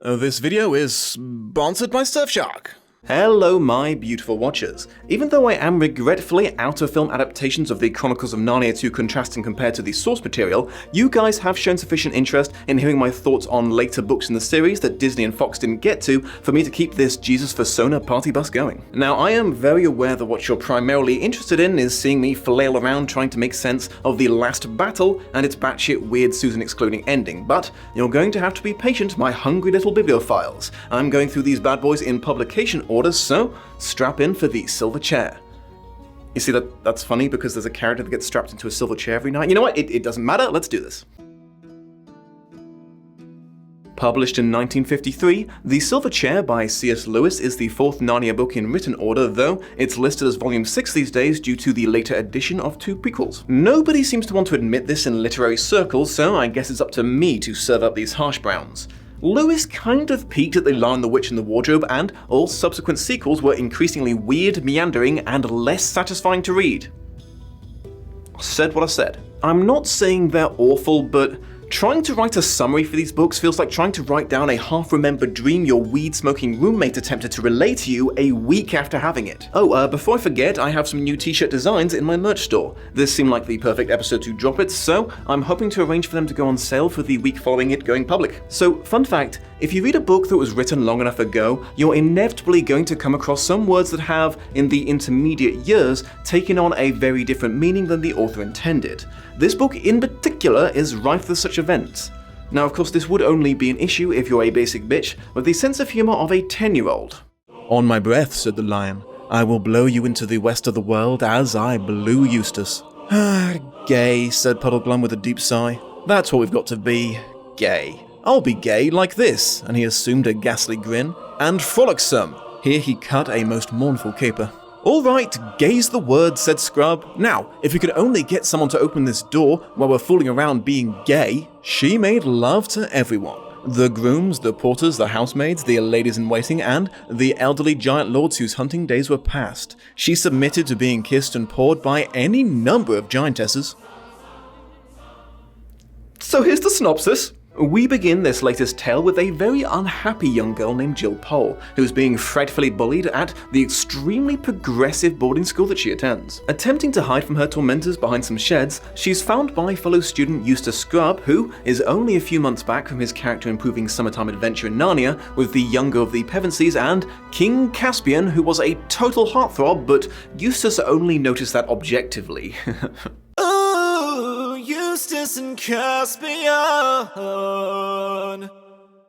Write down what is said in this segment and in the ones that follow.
This video is sponsored by Surfshark. Hello my beautiful watchers. Even though I am regretfully out of film adaptations of the Chronicles of Narnia to contrast and compare to the source material, you guys have shown sufficient interest in hearing my thoughts on later books in the series that Disney and Fox didn't get to for me to keep this Jesus Persona party bus going. Now I am very aware that what you're primarily interested in is seeing me flail around trying to make sense of the last battle and its batshit weird Susan excluding ending, but you're going to have to be patient, my hungry little bibliophiles. I'm going through these bad boys in publication order, so strap in for the silver chair. You see that's funny because there's a character that gets strapped into a silver chair every night. You know what? It doesn't matter. Let's do this. Published in 1953, The Silver Chair by C.S. Lewis is the fourth Narnia book in written order, though it's listed as volume 6 these days due to the later addition of 2 prequels. Nobody seems to want to admit this in literary circles, so I guess it's up to me to serve up these harsh browns. Lewis kind of peaked at The Lion, the Witch and the Wardrobe, and all subsequent sequels were increasingly weird, meandering, and less satisfying to read. Said what I said. I'm not saying they're awful, but trying to write a summary for these books feels like trying to write down a half-remembered dream your weed-smoking roommate attempted to relay to you a week after having it. Oh, before I forget, I have some new t-shirt designs in my merch store. This seemed like the perfect episode to drop it, so I'm hoping to arrange for them to go on sale for the week following it going public. So, fun fact, if you read a book that was written long enough ago, you're inevitably going to come across some words that have, in the intermediate years, taken on a very different meaning than the author intended. This book in particular is rife with such events. Now of course this would only be an issue if you're a basic bitch with the sense of humor of a 10-year-old. On my breath, said the lion, I will blow you into the west of the world as I blew Eustace. Gay, said Puddleglum with a deep sigh. That's what we've got to be. Gay. I'll be gay like this, and he assumed a ghastly grin. And frolicsome. Here he cut a most mournful caper. All right, gay's the word, said Scrub. Now, if we could only get someone to open this door while we're fooling around being gay. She made love to everyone. The grooms, the porters, the housemaids, the ladies-in-waiting, and the elderly giant lords whose hunting days were past. She submitted to being kissed and pawed by any number of giantesses. So here's the synopsis. We begin this latest tale with a very unhappy young girl named Jill Pole, who's being fretfully bullied at the extremely progressive boarding school that she attends. Attempting to hide from her tormentors behind some sheds, she's found by fellow student Eustace Scrub, who is only a few months back from his character-improving summertime adventure in Narnia with the younger of the Pevensies, and King Caspian, who was a total heartthrob, but Eustace only noticed that objectively. Eustace and Caspian.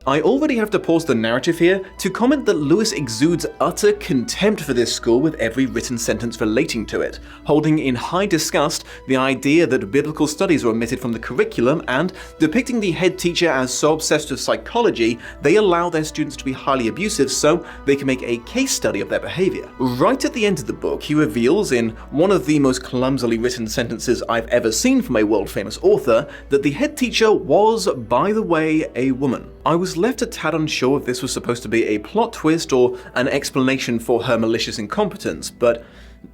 I already have to pause the narrative here to comment that Lewis exudes utter contempt for this school with every written sentence relating to it, holding in high disgust the idea that biblical studies are omitted from the curriculum and depicting the head teacher as so obsessed with psychology they allow their students to be highly abusive so they can make a case study of their behavior. Right at the end of the book, he reveals in one of the most clumsily written sentences I've ever seen from a world-famous author that the head teacher was, by the way, a woman. I was left a tad unsure if this was supposed to be a plot twist or an explanation for her malicious incompetence, but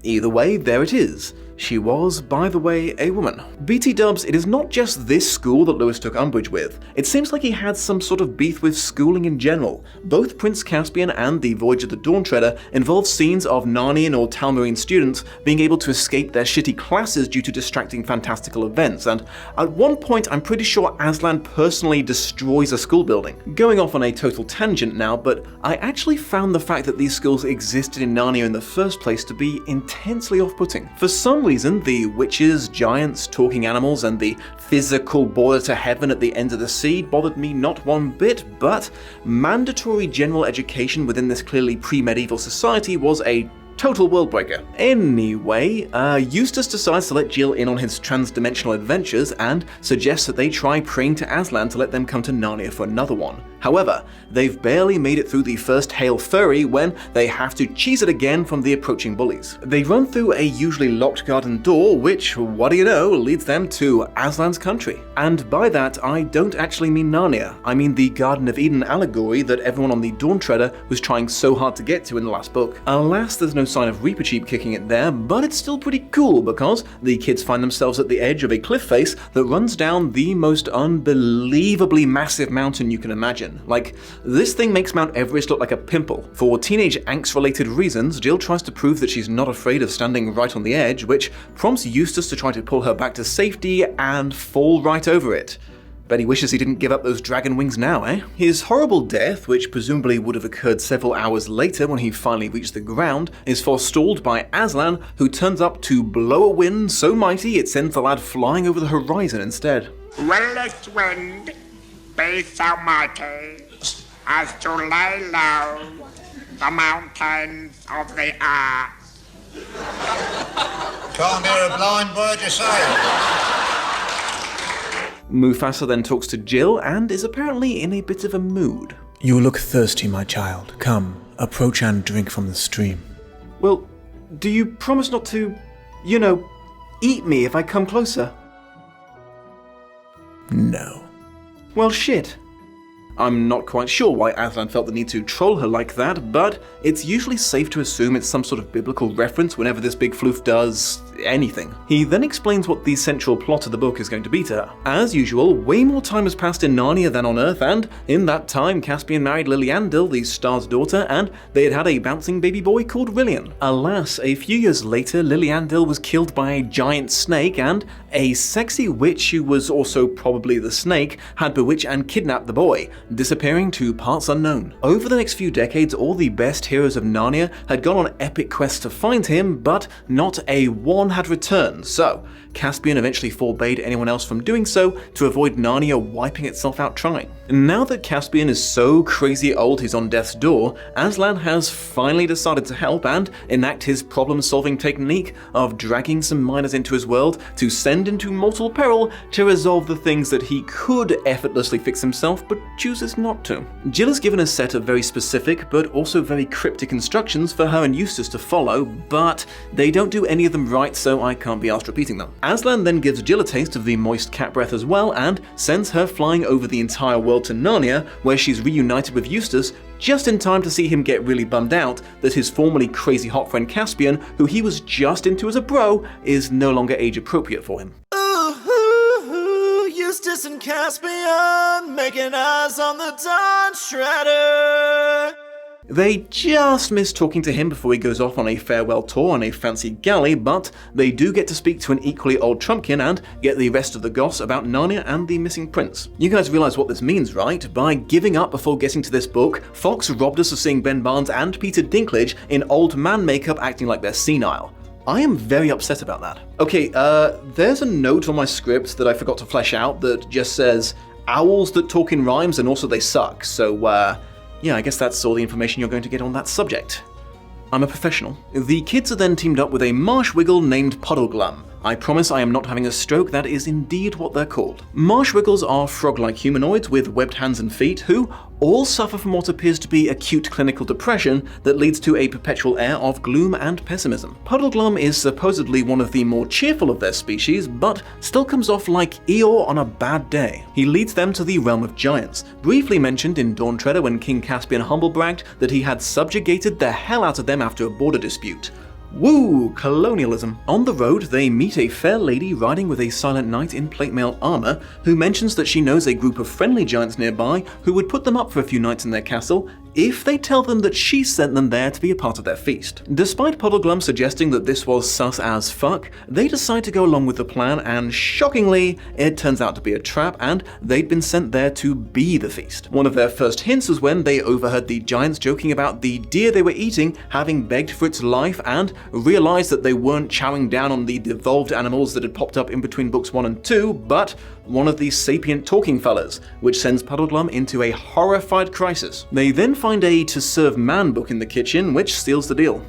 either way, there it is. She was, by the way, a woman. BT dubs, it is not just this school that Lewis took umbrage with. It seems like he had some sort of beef with schooling in general. Both Prince Caspian and the Voyage of the Dawn Treader involve scenes of Narnian or Talmarine students being able to escape their shitty classes due to distracting fantastical events, and at one point I'm pretty sure Aslan personally destroys a school building. Going off on a total tangent now, but I actually found the fact that these schools existed in Narnia in the first place to be intensely off-putting. For some reason, the witches, giants, talking animals, and the physical border to heaven at the end of the sea bothered me not one bit, but mandatory general education within this clearly pre-medieval society was a total world breaker. Anyway, Eustace decides to let Jill in on his trans-dimensional adventures and suggests that they try praying to Aslan to let them come to Narnia for another one. However, they've barely made it through the first Hail Furry when they have to cheese it again from the approaching bullies. They run through a usually locked garden door, which, what do you know, leads them to Aslan's country. And by that, I don't actually mean Narnia. I mean the Garden of Eden allegory that everyone on the Dawn Treader was trying so hard to get to in the last book. Alas, there's no sign of Reaper Cheap kicking it there, but it's still pretty cool because the kids find themselves at the edge of a cliff face that runs down the most unbelievably massive mountain you can imagine. Like, this thing makes Mount Everest look like a pimple. For teenage angst-related reasons, Jill tries to prove that she's not afraid of standing right on the edge, which prompts Eustace to try to pull her back to safety and fall right over it. Bet he wishes he didn't give up those dragon wings now, eh? His horrible death, which presumably would have occurred several hours later when he finally reached the ground, is forestalled by Aslan, who turns up to blow a wind so mighty it sends the lad flying over the horizon instead. Will this wind be so mighty as to lay low the mountains of the earth? Can't hear a blind word you say. Mufasa then talks to Jill and is apparently in a bit of a mood. You look thirsty, my child. Come, approach and drink from the stream. Well, do you promise not to, eat me if I come closer? No. Well, shit. I'm not quite sure why Aslan felt the need to troll her like that, but it's usually safe to assume it's some sort of biblical reference whenever this big floof does anything. He then explains what the central plot of the book is going to be to her. As usual, way more time has passed in Narnia than on Earth, and in that time Caspian married Liliandil, the star's daughter, and they had had a bouncing baby boy called Rilian. Alas, a few years later, Liliandil was killed by a giant snake, and a sexy witch who was also probably the snake had bewitched and kidnapped the boy, disappearing to parts unknown. Over the next few decades, all the best heroes of Narnia had gone on epic quests to find him, but not a one had returned, so Caspian eventually forbade anyone else from doing so to avoid Narnia wiping itself out trying. Now that Caspian is so crazy old he's on death's door, Aslan has finally decided to help and enact his problem-solving technique of dragging some miners into his world to send into mortal peril to resolve the things that he could effortlessly fix himself but chooses not to. Jill is given a set of very specific but also very cryptic instructions for her and Eustace to follow, but they don't do any of them right, so I can't be asked repeating them. Aslan then gives Jill a taste of the moist cat breath as well and sends her flying over the entire world to Narnia, where she's reunited with Eustace just in time to see him get really bummed out that his formerly crazy hot friend Caspian, who he was just into as a bro, is no longer age appropriate for him. Ooh, Eustace and Caspian making eyes on the Dawn Shredder. They just miss talking to him before he goes off on a farewell tour on a fancy galley, but they do get to speak to an equally old Trumpkin and get the rest of the goss about Narnia and the missing prince. You guys realize what this means, right? By giving up before getting to this book, Fox robbed us of seeing Ben Barnes and Peter Dinklage in old man makeup acting like they're senile. I am very upset about that. Okay, there's a note on my script that I forgot to flesh out that just says, owls that talk in rhymes and also they suck, so yeah, I guess that's all the information you're going to get on that subject. I'm a professional. The kids are then teamed up with a marsh wiggle named Puddleglum. I promise I am not having a stroke, that is indeed what they're called. Marsh wiggles are frog-like humanoids with webbed hands and feet who all suffer from what appears to be acute clinical depression that leads to a perpetual air of gloom and pessimism. Puddleglum is supposedly one of the more cheerful of their species, but still comes off like Eeyore on a bad day. He leads them to the realm of giants, briefly mentioned in Dawn Treader when King Caspian humble-bragged that he had subjugated the hell out of them after a border dispute. Woo! Colonialism. On the road, they meet a fair lady riding with a silent knight in plate mail armor, who mentions that she knows a group of friendly giants nearby who would put them up for a few nights in their castle if they tell them that she sent them there to be a part of their feast. Despite Puddleglum suggesting that this was sus as fuck, they decide to go along with the plan, and shockingly, it turns out to be a trap and they'd been sent there to be the feast. One of their first hints was when they overheard the giants joking about the deer they were eating having begged for its life and realized that they weren't chowing down on the devolved animals that had popped up in between books 1 and 2, but one of these sapient talking fellas, which sends Puddleglum into a horrified crisis. They then find a To Serve Man book in the kitchen, which seals the deal.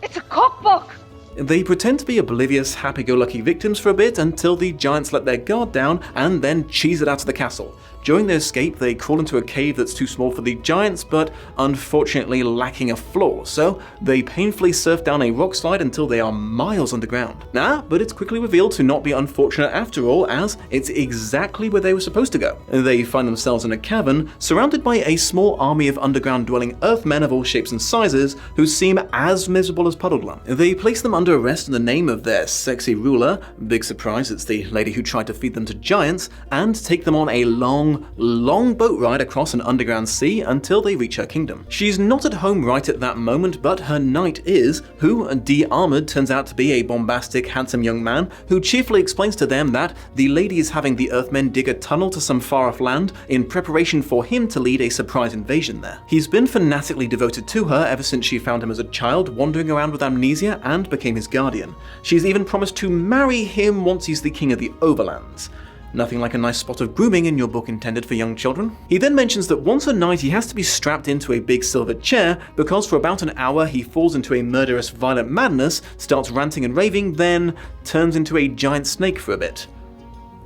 It's a cookbook! They pretend to be oblivious, happy-go-lucky victims for a bit until the giants let their guard down and then cheese it out of the castle. During their escape, they crawl into a cave that's too small for the giants, but unfortunately lacking a floor, so they painfully surf down a rock slide until they are miles underground. But it's quickly revealed to not be unfortunate after all, as it's exactly where they were supposed to go. They find themselves in a cavern, surrounded by a small army of underground dwelling Earthmen of all shapes and sizes, who seem as miserable as Puddleglum. They place them under arrest in the name of their sexy ruler, big surprise, it's the lady who tried to feed them to giants, and take them on a long boat ride across an underground sea until they reach her kingdom. She's not at home right at that moment, but her knight is, who, de-armored, turns out to be a bombastic, handsome young man who cheerfully explains to them that the lady is having the Earthmen dig a tunnel to some far-off land in preparation for him to lead a surprise invasion there. He's been fanatically devoted to her ever since she found him as a child wandering around with amnesia and became his guardian. She's even promised to marry him once he's the king of the Overlands. Nothing like a nice spot of grooming in your book intended for young children. He then mentions that once a night he has to be strapped into a big silver chair because for about an hour he falls into a murderous violent madness, starts ranting and raving, then turns into a giant snake for a bit.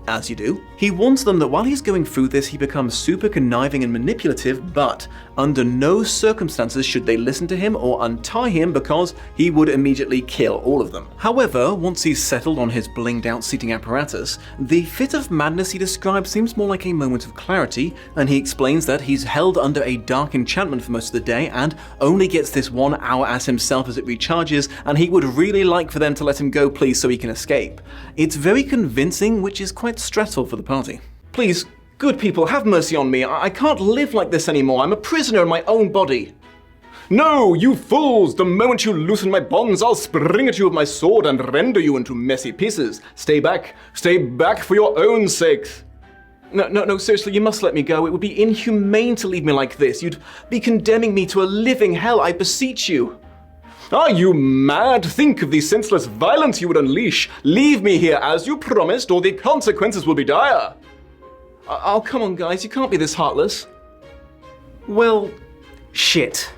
As you do. He warns them that while he's going through this, he becomes super conniving and manipulative, but under no circumstances should they listen to him or untie him because he would immediately kill all of them. However, once he's settled on his blinged out seating apparatus, the fit of madness he describes seems more like a moment of clarity, and he explains that he's held under a dark enchantment for most of the day and only gets this 1 hour as himself as it recharges, and he would really like for them to let him go please so he can escape. It's very convincing, which is quite stressful for the party. Please, good people, have mercy on me. I can't live like this anymore. I'm a prisoner in my own body. No, you fools! The moment you loosen my bonds, I'll spring at you with my sword and render you into messy pieces. Stay back for your own sakes. No, seriously, you must let me go. It would be inhumane to leave me like this. You'd be condemning me to a living hell, I beseech you. Are you mad? Think of the senseless violence you would unleash. Leave me here as you promised, or the consequences will be dire. Oh, come on, guys, you can't be this heartless. Well, shit.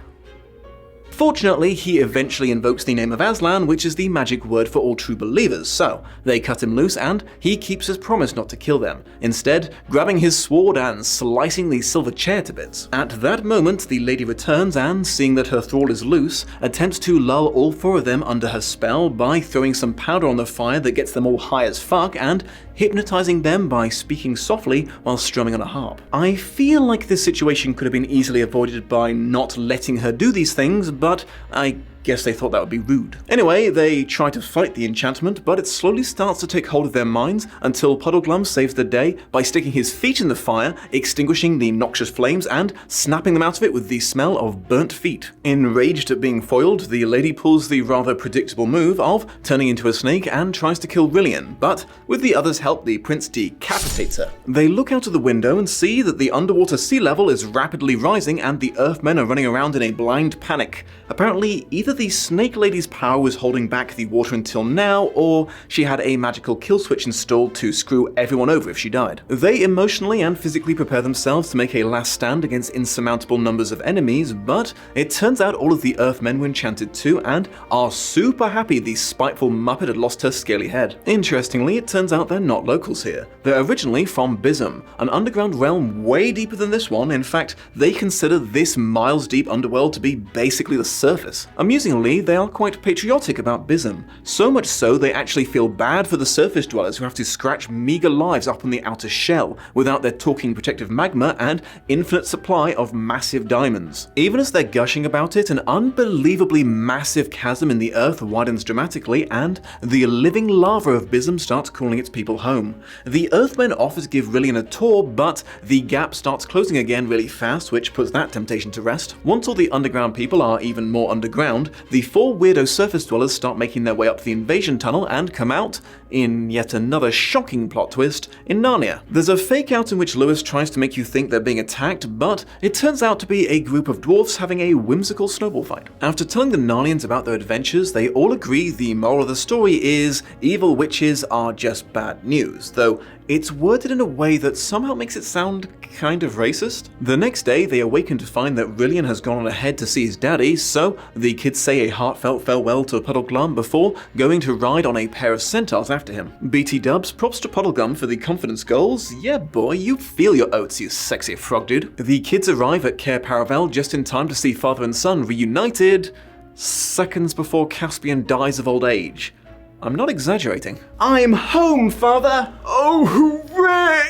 Fortunately, he eventually invokes the name of Aslan, which is the magic word for all true believers, so they cut him loose and he keeps his promise not to kill them, instead grabbing his sword and slicing the silver chair to bits. At that moment, the lady returns and, seeing that her thrall is loose, attempts to lull all 4 of them under her spell by throwing some powder on the fire that gets them all high as fuck and hypnotizing them by speaking softly while strumming on a harp. I feel like this situation could have been easily avoided by not letting her do these things, but I guess they thought that would be rude. Anyway, they try to fight the enchantment, but it slowly starts to take hold of their minds until Puddleglum saves the day by sticking his feet in the fire, extinguishing the noxious flames, and snapping them out of it with the smell of burnt feet. Enraged at being foiled, the lady pulls the rather predictable move of turning into a snake and tries to kill Rillian, but with the others' help, the prince decapitates her. They look out of the window and see that the underwater sea level is rapidly rising and the Earthmen are running around in a blind panic. Apparently, either the Snake Lady's power was holding back the water until now, or she had a magical kill switch installed to screw everyone over if she died. They emotionally and physically prepare themselves to make a last stand against insurmountable numbers of enemies, but it turns out all of the Earthmen were enchanted too and are super happy the spiteful Muppet had lost her scaly head. Interestingly, it turns out they're not locals here. They're originally from Bism, an underground realm way deeper than this one. In fact, they consider this miles-deep underworld to be basically the surface. Amusingly, they are quite patriotic about Bism, so much so they actually feel bad for the surface dwellers who have to scratch meager lives up on the outer shell without their talking protective magma and infinite supply of massive diamonds. Even as they're gushing about it, an unbelievably massive chasm in the earth widens dramatically and the living lava of Bism starts calling its people home. The Earthmen offer to give Rillian a tour, but the gap starts closing again really fast, which puts that temptation to rest. Once all the underground people are even more underground, the 4 weirdo surface dwellers start making their way up the invasion tunnel and come out, in yet another shocking plot twist, in Narnia. There's a fake out in which Lewis tries to make you think they're being attacked, but it turns out to be a group of dwarfs having a whimsical snowball fight. After telling the Narnians about their adventures, they all agree the moral of the story is evil witches are just bad news, though it's worded in a way that somehow makes it sound kind of racist. The next day, they awaken to find that Rillian has gone on ahead to see his daddy, so the kids say a heartfelt farewell to Puddleglum before going to ride on a pair of centaurs after him. BT dubs, props to Puddleglum for the confidence goals. Yeah boy, you feel your oats, you sexy frog dude. The kids arrive at Cair Paravel just in time to see father and son reunited seconds before Caspian dies of old age. I'm not exaggerating. I'm home, father! Oh, hooray!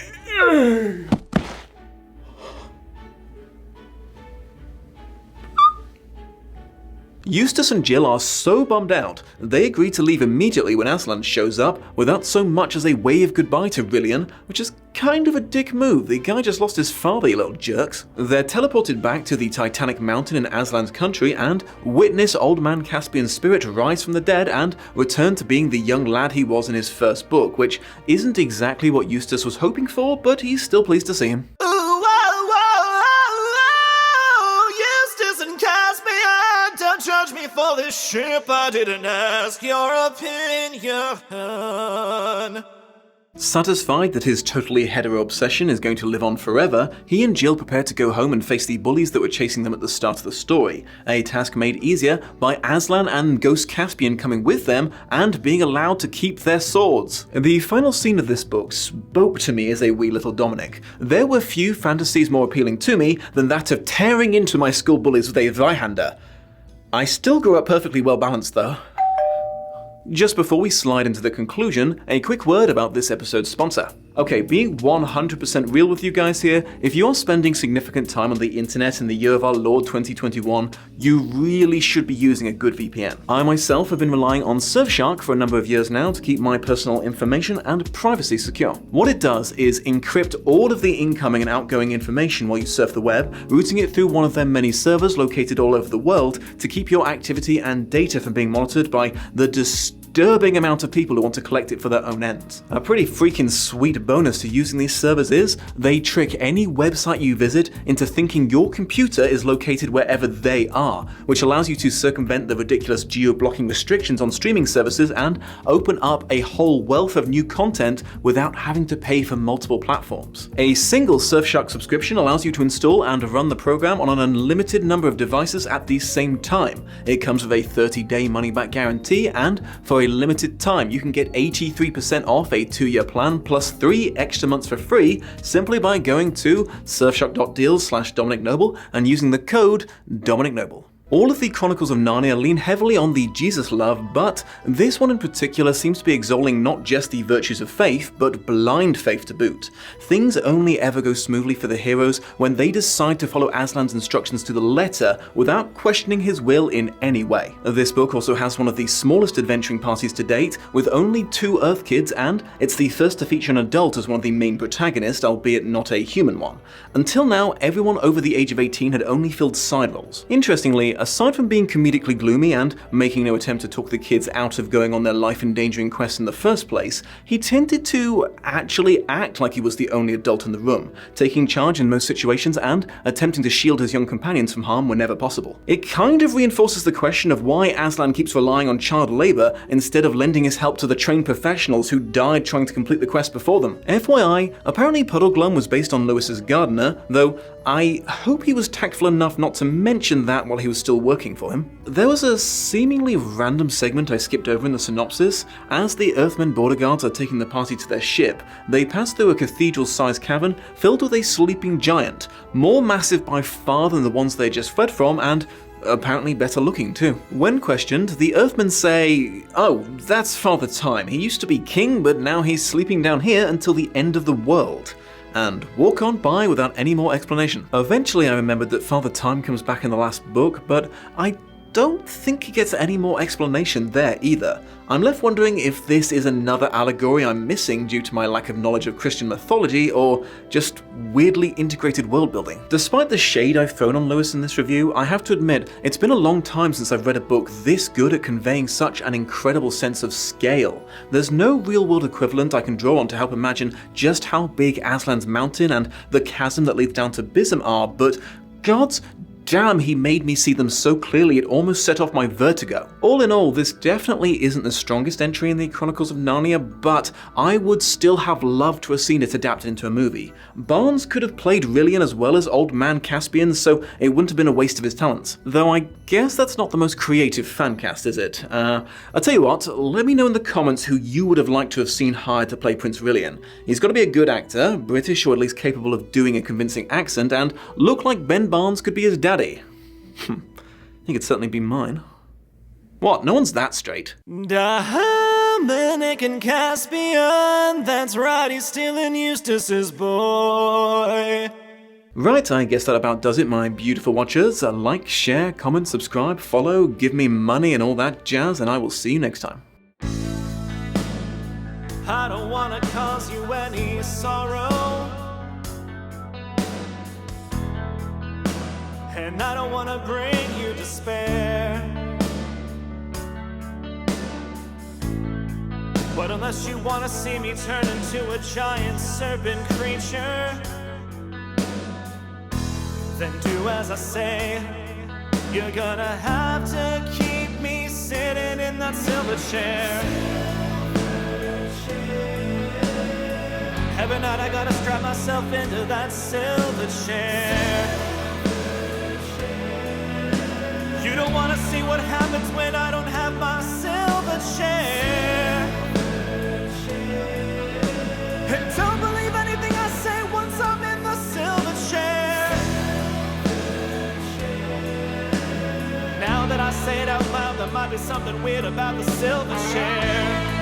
Eustace and Jill are so bummed out, they agree to leave immediately when Aslan shows up without so much as a wave goodbye to Rillian, which is kind of a dick move. The guy just lost his father, you little jerks. They're teleported back to the Titanic Mountain in Aslan's country and witness old man Caspian's spirit rise from the dead and return to being the young lad he was in his first book, which isn't exactly what Eustace was hoping for, but he's still pleased to see him. Don't judge me for this ship, I didn't ask your opinion. Satisfied that his totally hetero obsession is going to live on forever, he and Jill prepare to go home and face the bullies that were chasing them at the start of the story, a task made easier by Aslan and Ghost Caspian coming with them and being allowed to keep their swords. The final scene of this book spoke to me as a wee little Dominic. There were few fantasies more appealing to me than that of tearing into my school bullies with a Zweihander. I still grew up perfectly well balanced though. Just before we slide into the conclusion, a quick word about this episode's sponsor. Okay, being 100% real with you guys here, if you're spending significant time on the internet in the year of our Lord 2021, you really should be using a good VPN. I myself have been relying on Surfshark for a number of years now to keep my personal information and privacy secure. What it does is encrypt all of the incoming and outgoing information while you surf the web, routing it through one of their many servers located all over the world to keep your activity and data from being monitored by the disturbing amount of people who want to collect it for their own ends. A pretty freaking sweet bonus to using these servers is they trick any website you visit into thinking your computer is located wherever they are, which allows you to circumvent the ridiculous geo-blocking restrictions on streaming services and open up a whole wealth of new content without having to pay for multiple platforms. A single Surfshark subscription allows you to install and run the program on an unlimited number of devices at the same time. It comes with a 30-day money-back guarantee, and for a limited time you can get 83% off a 2-year plan plus 3 extra months for free simply by going to surfshark.deals/Dominic Noble and using the code Dominic Noble. All of the Chronicles of Narnia lean heavily on the Jesus love, but this one in particular seems to be exalting not just the virtues of faith, but blind faith to boot. Things only ever go smoothly for the heroes when they decide to follow Aslan's instructions to the letter without questioning his will in any way. This book also has one of the smallest adventuring parties to date, with only 2 Earth kids, and it's the first to feature an adult as one of the main protagonists, albeit not a human one. Until now, everyone over the age of 18 had only filled side roles. Interestingly, aside from being comedically gloomy and making no attempt to talk the kids out of going on their life-endangering quest in the first place, he tended to actually act like he was the only adult in the room, taking charge in most situations and attempting to shield his young companions from harm whenever possible. It kind of reinforces the question of why Aslan keeps relying on child labor instead of lending his help to the trained professionals who died trying to complete the quest before them. FYI, apparently Puddleglum was based on Lewis's gardener, though I hope he was tactful enough not to mention that while he was still working for him. There was a seemingly random segment I skipped over in the synopsis. As the Earthmen border guards are taking the party to their ship, they pass through a cathedral-sized cavern filled with a sleeping giant, more massive by far than the ones they just fled from, and apparently better looking too. When questioned, the Earthmen say, "Oh, that's Father Time. He used to be king, but now he's sleeping down here until the end of the world," and walk on by without any more explanation. Eventually I remembered that Father Time comes back in the last book, but I don't think he gets any more explanation there either. I'm left wondering if this is another allegory I'm missing due to my lack of knowledge of Christian mythology, or just weirdly integrated world building. Despite the shade I've thrown on Lewis in this review, I have to admit, it's been a long time since I've read a book this good at conveying such an incredible sense of scale. There's no real-world equivalent I can draw on to help imagine just how big Aslan's mountain and the chasm that leads down to Bism are, but gods damn, he made me see them so clearly it almost set off my vertigo. All in all, this definitely isn't the strongest entry in the Chronicles of Narnia, but I would still have loved to have seen it adapted into a movie. Barnes could have played Rilian as well as Old Man Caspian, so it wouldn't have been a waste of his talents. Though I guess that's not the most creative fan cast, is it? I'll tell you what, let me know in the comments who you would have liked to have seen hired to play Prince Rilian. He's got to be a good actor, British or at least capable of doing a convincing accent, and look like Ben Barnes could be his daddy. He could certainly be mine. What? No one's that straight. Dominic and Caspian, that's right, he's stealing Eustace's boy. Right, I guess that about does it, my beautiful watchers. Like, share, comment, subscribe, follow, give me money and all that jazz, and I will see you next time. I don't wanna cause you any sorrow, and I don't wanna bring you despair. But unless you wanna see me turn into a giant serpent creature, then do as I say. You're gonna have to keep me sitting in that silver chair. Every night I gotta strap myself into that silver chair. You don't wanna see what happens when I don't have my silver chair. And don't believe anything I say once I'm in the silver chair. Now that I say it out loud, there might be something weird about the silver chair.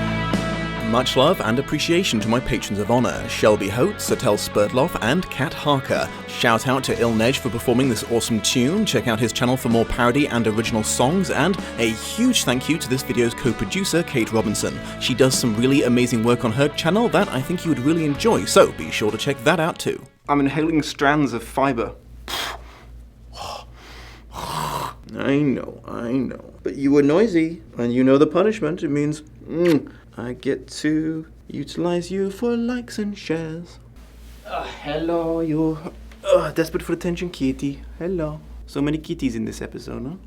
Much love and appreciation to my patrons of honor, Shelby Hote, Satel Spurtloff, and Kat Harker. Shout out to Ilnej for performing this awesome tune. Check out his channel for more parody and original songs, and a huge thank you to this video's co-producer, Kate Robinson. She does some really amazing work on her channel that I think you would really enjoy, so be sure to check that out too. I'm inhaling strands of fiber. I know. But you were noisy, and you know the punishment. It means, I get to utilize you for likes and shares. Hello, you desperate for attention kitty. Hello. So many kitties in this episode, huh?